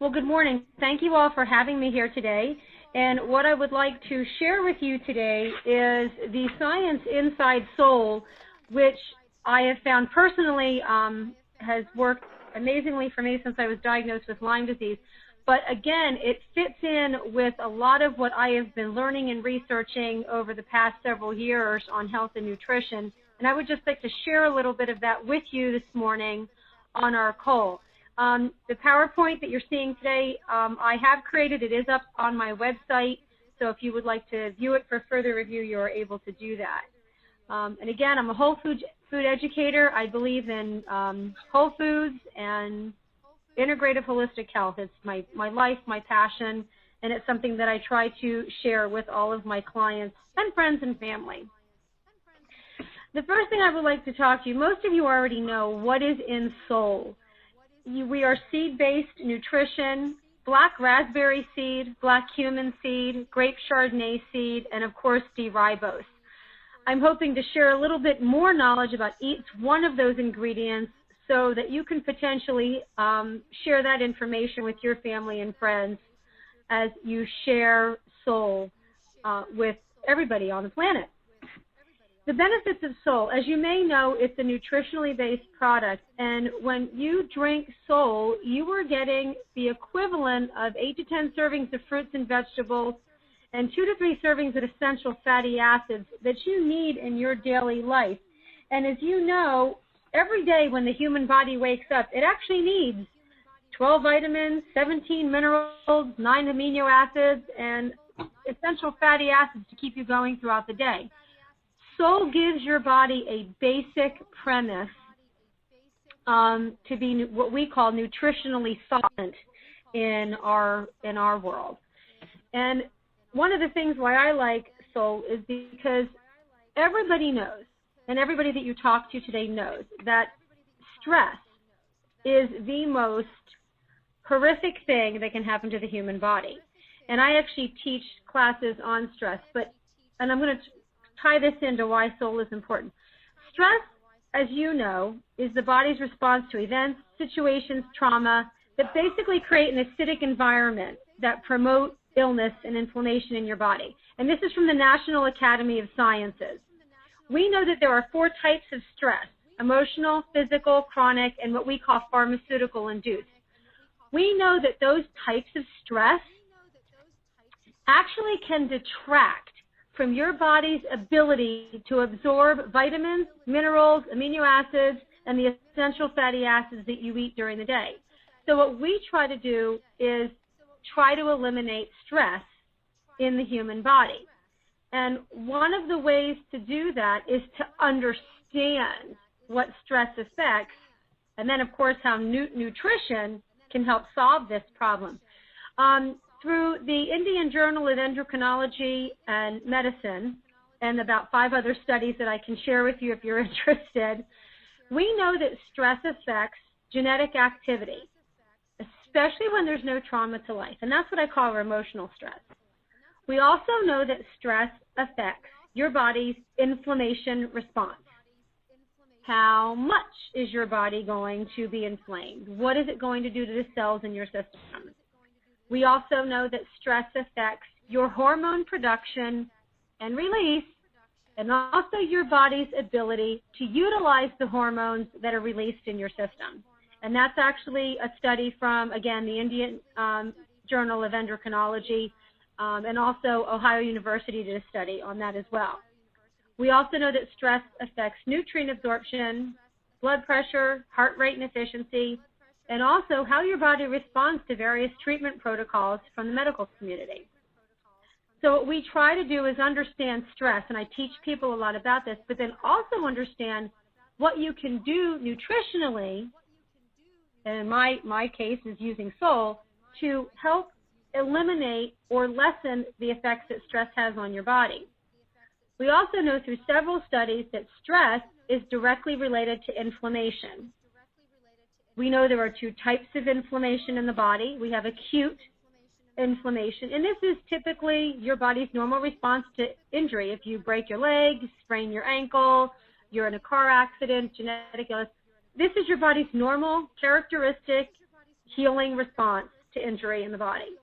Well, good morning. Thank you all for having me here today. And what I would like to share with you today is the science inside soul, which I have found personally has worked amazingly for me since I was diagnosed with Lyme disease. But again, it fits in with a lot of what I have been learning and researching over the past several years on health and nutrition. And I would just like to share a little bit of that with you this morning on our call. The PowerPoint that you're seeing today, I have created. It is up on my website. So if you would like to view it for further review, you're able to do that. And again, I'm a whole food educator. I believe in whole foods and integrative holistic health. It's my life, my passion, and it's something that I try to share with all of my clients and friends and family. The first thing I would like to talk to you, most of you already know what is in Soul. We are seed-based nutrition, black raspberry seed, black cumin seed, grape Chardonnay seed, and of course D-ribose. I'm hoping to share a little bit more knowledge about each one of those ingredients so that you can potentially share that information with your family and friends as you share Soul with everybody on the planet. The benefits of Soul, as you may know, it's a nutritionally based product, and when you drink Soul, you are getting the equivalent of 8 to 10 servings of fruits and vegetables and 2 to 3 servings of essential fatty acids that you need in your daily life. And as you know, every day when the human body wakes up, it actually needs 12 vitamins, 17 minerals, 9 amino acids, and essential fatty acids to keep you going throughout the day. Soul gives your body a basic premise to be what we call nutritionally solvent in our world. And one of the things why I like Soul is because everybody knows, and everybody that you talk to today knows, that stress is the most horrific thing that can happen to the human body. And I actually teach classes on stress, and I'm going to tie this into why Soul is important. Stress, as you know, is the body's response to events, situations, trauma that basically create an acidic environment that promote illness and inflammation in your body. And this is from the National Academy of Sciences. We know that there are 4 types of stress: emotional, physical, chronic, and what we call pharmaceutical induced. We know that those types of stress actually can detract from your body's ability to absorb vitamins, minerals, amino acids, and the essential fatty acids that you eat during the day. So what we try to do is try to eliminate stress in the human body. And one of the ways to do that is to understand what stress affects, and then, of course, how nutrition can help solve this problem. Through the Indian Journal of Endocrinology and Medicine, and about 5 other studies that I can share with you if you're interested, we know that stress affects genetic activity, especially when there's no trauma to life, and that's what I call emotional stress. We also know that stress affects your body's inflammation response. How much is your body going to be inflamed? What is it going to do to the cells in your system? We also know that stress affects your hormone production and release, and also your body's ability to utilize the hormones that are released in your system. And that's actually a study from, again, the Indian Journal of Endocrinology, and also Ohio University did a study on that as well. We also know that stress affects nutrient absorption, blood pressure, heart rate and efficiency, and also how your body responds to various treatment protocols from the medical community. So what we try to do is understand stress, and I teach people a lot about this, but then also understand what you can do nutritionally, and in my case is using Soul, to help eliminate or lessen the effects that stress has on your body. We also know through several studies that stress is directly related to inflammation. We know there are 2 types of inflammation in the body. We have acute inflammation, and this is typically your body's normal response to injury. If you break your leg, sprain your ankle, you're in a car accident, genetic illness, this is your body's normal, characteristic healing response to injury in the body.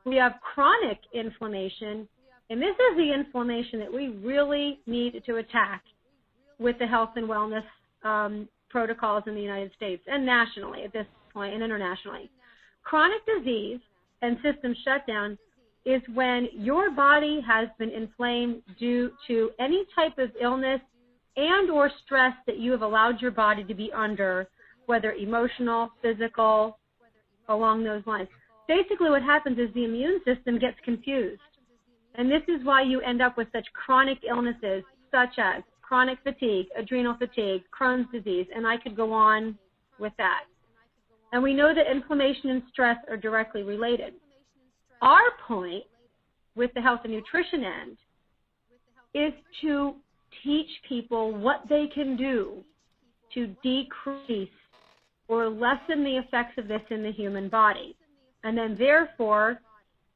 We have chronic inflammation, and this is the inflammation that we really need to attack with the health and wellness protocols in the United States and nationally at this point and internationally. Chronic disease and system shutdown is when your body has been inflamed due to any type of illness and or stress that you have allowed your body to be under, whether emotional, physical, along those lines. Basically what happens is the immune system gets confused. And this is why you end up with such chronic illnesses such as chronic fatigue, adrenal fatigue, Crohn's disease, and I could go on with that. And we know that inflammation and stress are directly related. Our point with the health and nutrition end is to teach people what they can do to decrease or lessen the effects of this in the human body. And then therefore,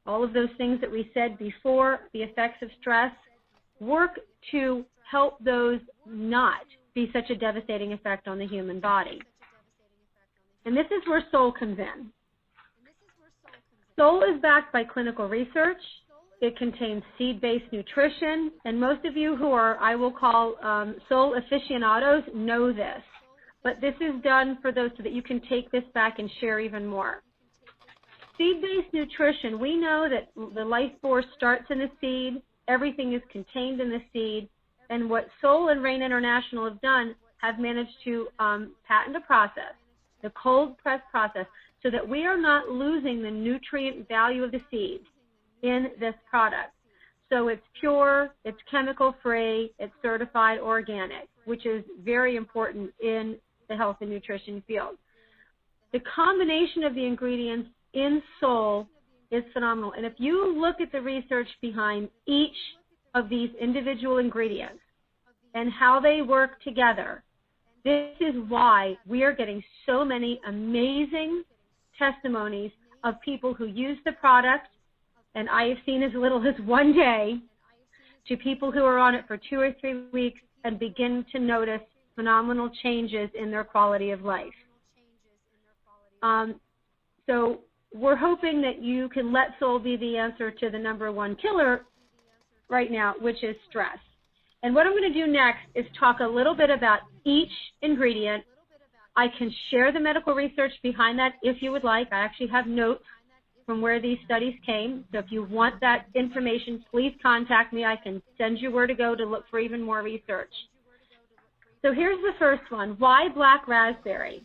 all of those things that we said before, the effects of stress, work to help those not be such a devastating effect on the human body. And this is where Soul comes in. Soul is backed by clinical research. It contains seed-based nutrition, and most of you who are, I will call Soul aficionados, know this. But this is done for those so that you can take this back and share even more. Seed-based nutrition, we know that the life force starts in the seed, everything is contained in the seed, and what Soul and Rain International have done have managed to patent a process, the cold press process, so that we are not losing the nutrient value of the seed in this product. So it's pure, it's chemical-free, it's certified organic, which is very important in the health and nutrition field. The combination of the ingredients in Soul is phenomenal. And if you look at the research behind each of these individual ingredients and how they work together, this is why we are getting so many amazing testimonies of people who use the product, and I have seen as little as one day, to people who are on it for 2 or 3 weeks and begin to notice phenomenal changes in their quality of life. So we're hoping that you can let Soul be the answer to the #1 killer right now, which is stress. And what I'm going to do next is talk a little bit about each ingredient. I can share the medical research behind that if you would like. I actually have notes from where these studies came. So if you want that information, please contact me. I can send you where to go to look for even more research. So here's the first one. Why black raspberry?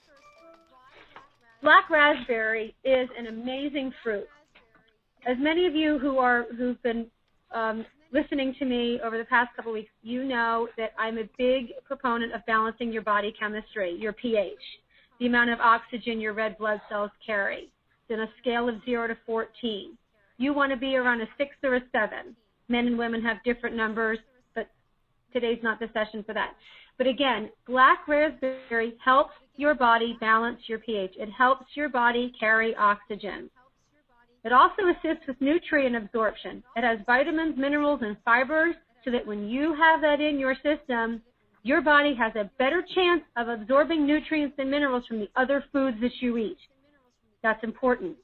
Black raspberry is an amazing fruit. As many of you who've been listening to me over the past couple of weeks, you know that I'm a big proponent of balancing your body chemistry, your pH, the amount of oxygen your red blood cells carry. It's on a scale of 0 to 14. You want to be around a 6 or a 7. Men and women have different numbers, but today's not the session for that. But again, black raspberry helps your body balance your pH. It helps your body carry oxygen. It also assists with nutrient absorption. It has vitamins, minerals, and fibers so that when you have that in your system, your body has a better chance of absorbing nutrients and minerals from the other foods that you eat. That's important.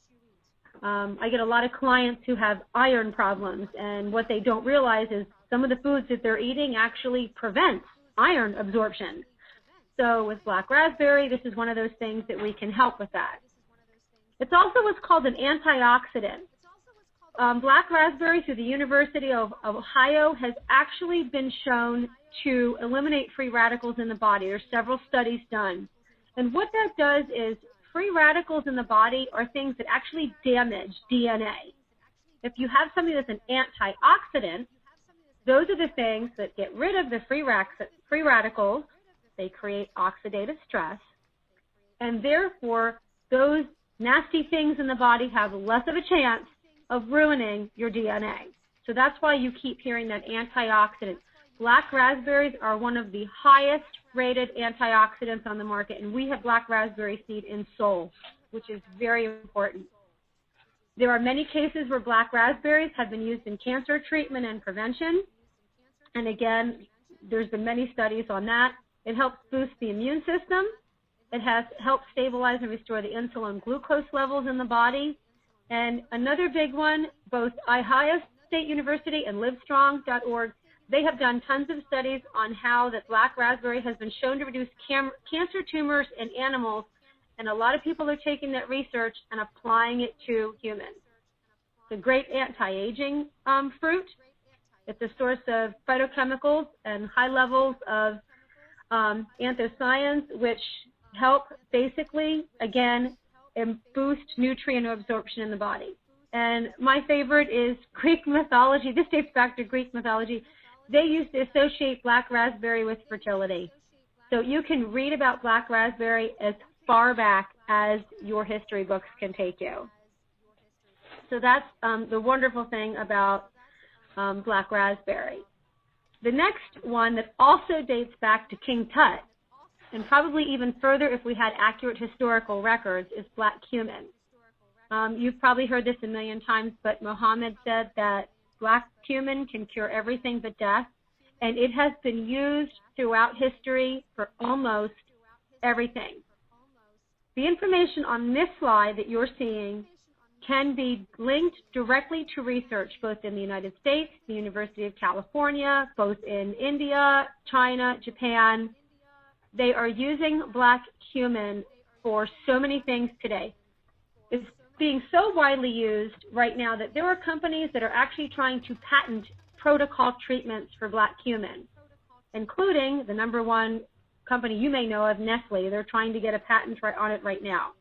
I get a lot of clients who have iron problems, and what they don't realize is some of the foods that they're eating actually prevents iron absorption. So with black raspberry, this is one of those things that we can help with that. It's also what's called an antioxidant. Black raspberry through the University of Ohio has actually been shown to eliminate free radicals in the body. There's several studies done. And what that does is free radicals in the body are things that actually damage DNA. If you have something that's an antioxidant, those are the things that get rid of the free radicals. They create oxidative stress, and therefore those nasty things in the body have less of a chance of ruining your DNA. So that's why you keep hearing that antioxidant. Black raspberries are one of the highest rated antioxidants on the market, and we have black raspberry seed in Soul, which is very important. There are many cases where black raspberries have been used in cancer treatment and prevention, and again, there's been many studies on that. It helps boost the immune system. It has helped stabilize and restore the insulin glucose levels in the body. And another big one, both Ohio State University and livestrong.org, they have done tons of studies on how that black raspberry has been shown to reduce cancer tumors in animals, and a lot of people are taking that research and applying it to humans. It's a great anti-aging fruit. It's a source of phytochemicals and high levels of anthocyanins, which help basically, again, boost nutrient absorption in the body. And my favorite is Greek mythology. This dates back to Greek mythology. They used to associate black raspberry with fertility. So you can read about black raspberry as far back as your history books can take you. So that's the wonderful thing about black raspberry. The next one that also dates back to King Tut, and probably even further if we had accurate historical records, is black cumin. You've probably heard this a million times, but Muhammad said that black cumin can cure everything but death, and it has been used throughout history for almost everything. The information on this slide that you're seeing can be linked directly to research both in the United States, the University of California, both in India, China, Japan. They are using black cumin for so many things today. It's being so widely used right now that there are companies that are actually trying to patent protocol treatments for black cumin, including the number one company you may know of, Nestle. They're trying to get a patent on it right now.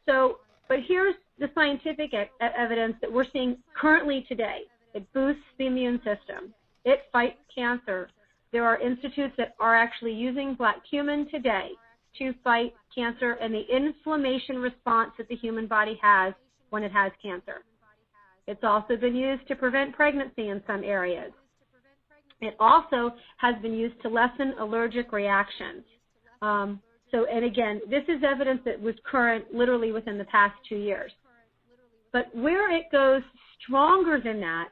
So, but here's the scientific evidence that we're seeing currently today. It boosts the immune system. It fights cancer. There are institutes that are actually using black cumin today to fight cancer and the inflammation response that the human body has when it has cancer. It's also been used to prevent pregnancy in some areas. It also has been used to lessen allergic reactions. And again, this is evidence that was current literally within the past 2 years. But where it goes stronger than that,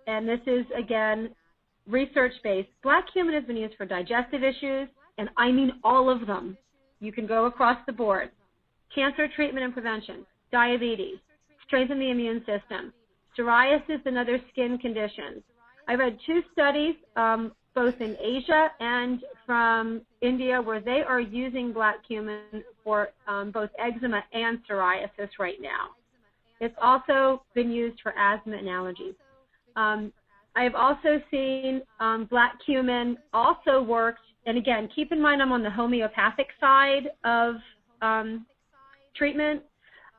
and this is, again, research-based, black cumin has been used for digestive issues, and I mean all of them. You can go across the board. Cancer treatment and prevention, diabetes, strengthen the immune system, psoriasis and other skin conditions. I read 2 studies, both in Asia and from India, where they are using black cumin for both eczema and psoriasis right now. It's also been used for asthma and allergies. I have also seen black cumin also worked, and again, keep in mind I'm on the homeopathic side of treatment.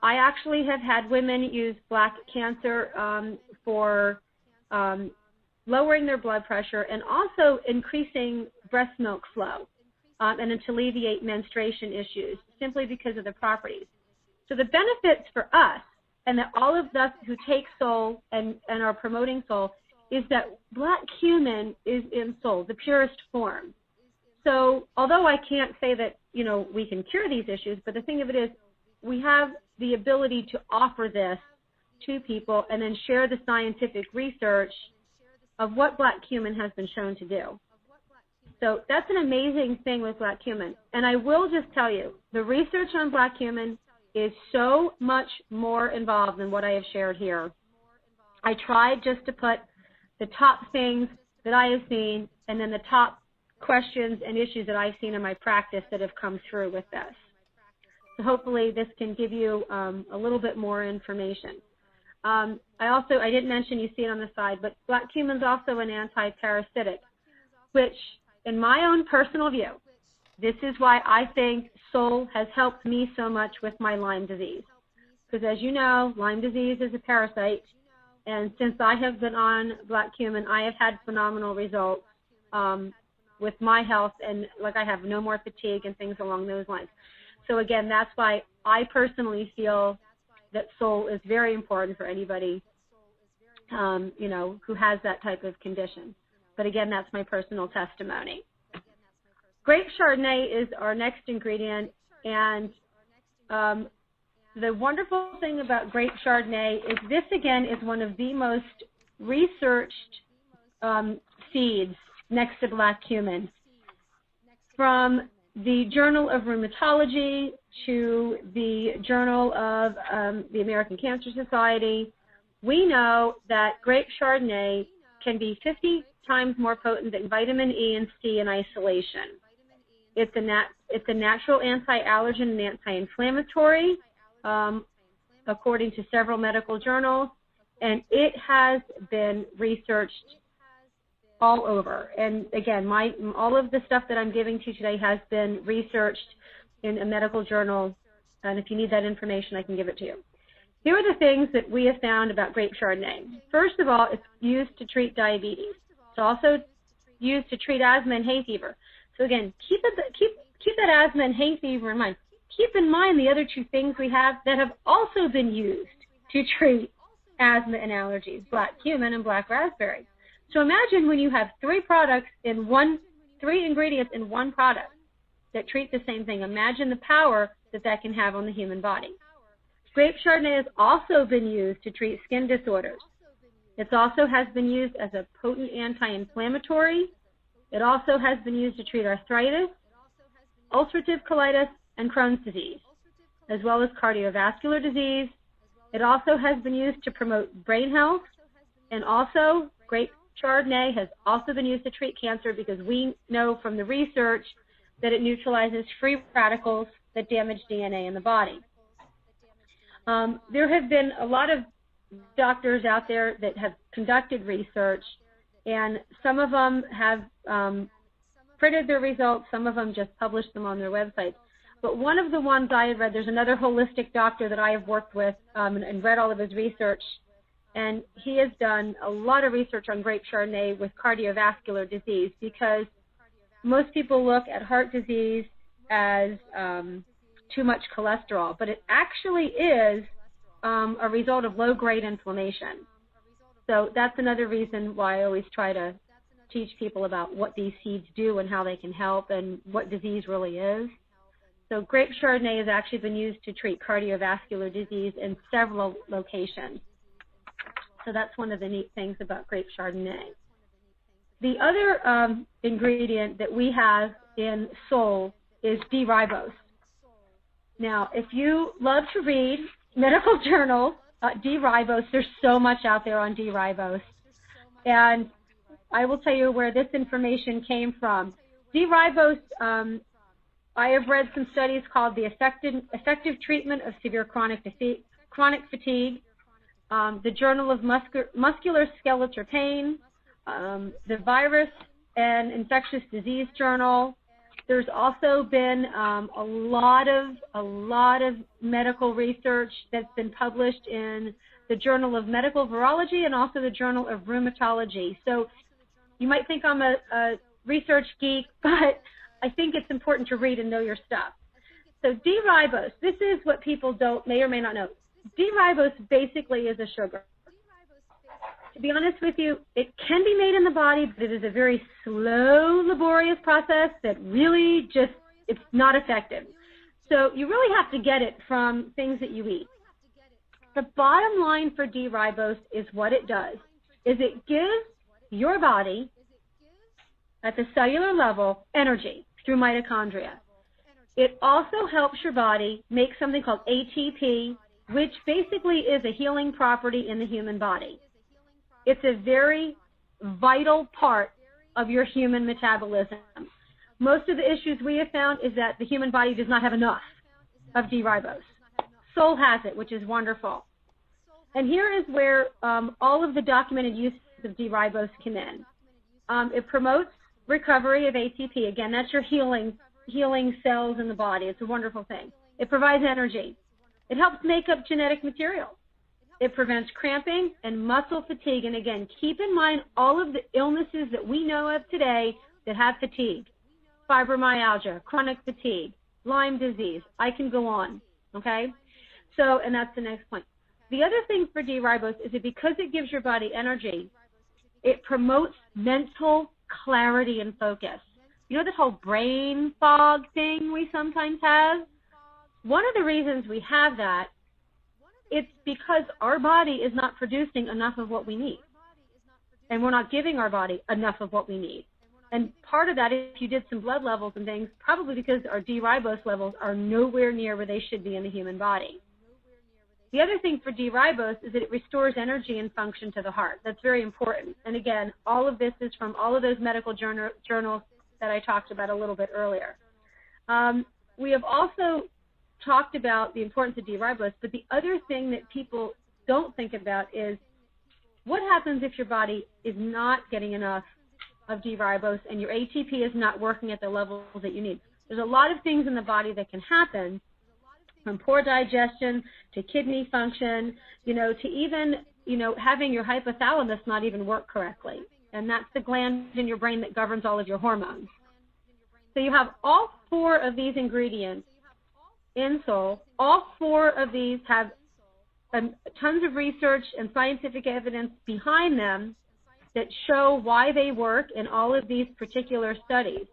I actually have had women use black cancer for lowering their blood pressure and also increasing breast milk flow and to alleviate menstruation issues simply because of the properties. So the benefits for us, and that all of us who take soul and are promoting soul, is that black cumin is in soul, the purest form. So although I can't say that, you know, we can cure these issues, but the thing of it is we have the ability to offer this to people and then share the scientific research of what black cumin has been shown to do. So that's an amazing thing with black cumin. And I will just tell you, the research on black cumin is so much more involved than what I have shared here. I tried just to put the top things that I have seen and then the top questions and issues that I've seen in my practice that have come through with this. So hopefully this can give you a little bit more information. I didn't mention, you see it on the side, but black cumin is also an anti-parasitic, which in my own personal view, this is why I think Soul has helped me so much with my Lyme disease. Because as you know, Lyme disease is a parasite, and since I have been on black cumin, I have had phenomenal results with my health, and like I have no more fatigue and things along those lines. So again, that's why I personally feel that Soul is very important for anybody, you know, who has that type of condition. But again, that's my personal testimony. Grape Chardonnay is our next ingredient, and the wonderful thing about grape Chardonnay is this, again, is one of the most researched seeds next to black cumin. From the Journal of Rheumatology to the Journal of the American Cancer Society, we know that grape Chardonnay can be 50 times more potent than vitamin E and C in isolation. It's a natural anti-allergen and anti-inflammatory, according to several medical journals, and it has been researched all over. And again, all of the stuff that I'm giving to you today has been researched in a medical journal, and if you need that information, I can give it to you. Here are the things that we have found about grape Chardonnay. First of all, it's used to treat diabetes. It's also used to treat asthma and hay fever. So again, keep that asthma and hay fever in mind. Keep in mind the other two things we have that have also been used to treat asthma and allergies, black cumin and black raspberry. So imagine when you have three ingredients in one product that treat the same thing. Imagine the power that can have on the human body. Grape Chardonnay has also been used to treat skin disorders. It also has been used as a potent anti-inflammatory. It also has been used to treat arthritis, ulcerative colitis, and Crohn's disease, as well as cardiovascular disease. It also has been used to promote brain health, and also grape Chardonnay has also been used to treat cancer because we know from the research that it neutralizes free radicals that damage DNA in the body. There have been a lot of doctors out there that have conducted research, and some of them have printed their results, some of them just published them on their websites. But one of the ones I have read, there's another holistic doctor that I have worked with and read all of his research, and he has done a lot of research on grape Chardonnay with cardiovascular disease, because most people look at heart disease as too much cholesterol, but it actually is a result of low-grade inflammation. So that's another reason why I always try to teach people about what these seeds do and how they can help and what disease really is. So grape Chardonnay has actually been used to treat cardiovascular disease in several locations. So that's one of the neat things about grape Chardonnay. The other ingredient that we have in Sol is D-ribose. Now, if you love to read medical journals, D-ribose, there's so much out there on D-ribose. And I will tell you where this information came from. D-ribose, I have read some studies called the effective treatment of severe chronic fatigue, the Journal of Musculoskeletal Pain, the Virus and Infectious Disease Journal. There's also been a lot of medical research that's been published in the Journal of Medical Virology and also the Journal of Rheumatology. So you might think I'm a research geek, but I think it's important to read and know your stuff. So D-ribose, this is what people may or may not know. D-ribose basically is a sugar. To be honest with you, it can be made in the body, but it is a very slow, laborious process that really it's not effective. So you really have to get it from things that you eat. The bottom line for D-ribose is what it does, is it gives your body, at the cellular level, energy through mitochondria. It also helps your body make something called ATP, which basically is a healing property in the human body. It's a very vital part of your human metabolism. Most of the issues we have found is that the human body does not have enough of D-ribose. Sol has it, which is wonderful. And here is where all of the documented uses of D-ribose come in. It promotes recovery of ATP. Again, that's your healing cells in the body. It's a wonderful thing. It provides energy. It helps make up genetic material. It prevents cramping and muscle fatigue. And again, keep in mind all of the illnesses that we know of today that have fatigue. Fibromyalgia, chronic fatigue, Lyme disease. I can go on, okay? So, and that's the next point. The other thing for D-ribose is that because it gives your body energy, it promotes mental clarity and focus. You know this whole brain fog thing we sometimes have? One of the reasons we have that, it's because our body is not producing enough of what we need. And we're not giving our body enough of what we need. And part of that, if you did some blood levels and things, probably because our D-ribose levels are nowhere near where they should be in the human body. The other thing for D-ribose is that it restores energy and function to the heart. That's very important. And again, all of this is from all of those medical journals that I talked about a little bit earlier. We have also talked about the importance of D-ribose, but the other thing that people don't think about is what happens if your body is not getting enough of D-ribose and your ATP is not working at the levels that you need. There's a lot of things in the body that can happen, from poor digestion to kidney function, to even, having your hypothalamus not even work correctly. And that's the gland in your brain that governs all of your hormones. So you have all 4 of these ingredients in Soul. All 4 of these have tons of research and scientific evidence behind them that show why they work in all of these particular studies.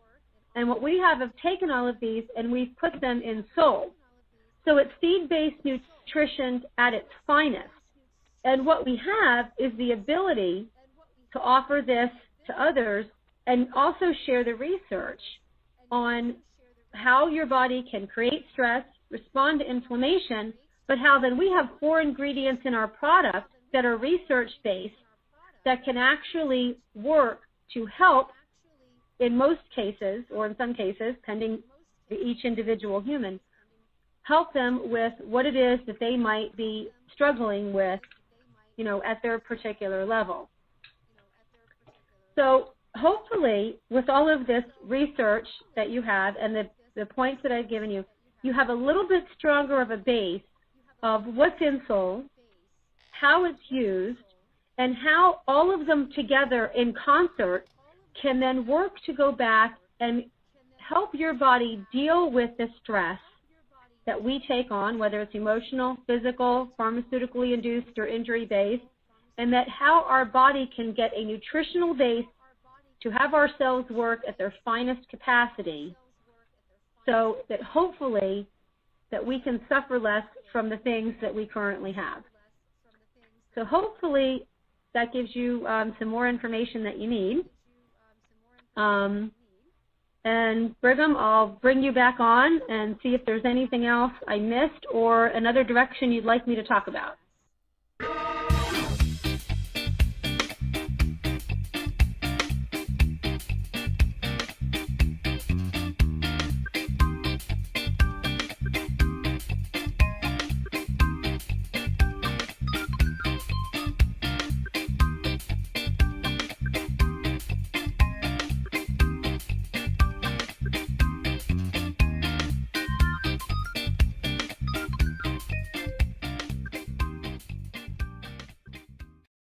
And what we have taken all of these and we've put them in Soul. So it's seed-based nutrition at its finest. And what we have is the ability to offer this to others and also share the research on how your body can create stress, respond to inflammation, but how then we have 4 ingredients in our product that are research-based that can actually work to help, in most cases, or in some cases, pending each individual human, help them with what it is that they might be struggling with, at their particular level. So hopefully, with all of this research that you have and the points that I've given you, you have a little bit stronger of a base of what's in Soul, how it's used, and how all of them together in concert can then work to go back and help your body deal with the stress that we take on, whether it's emotional, physical, pharmaceutically induced, or injury-based, and that how our body can get a nutritional base to have our cells work at their finest capacity, so that hopefully that we can suffer less from the things that we currently have. So hopefully that gives you some more information that you need. And Brigham, I'll bring you back on and see if there's anything else I missed or another direction you'd like me to talk about.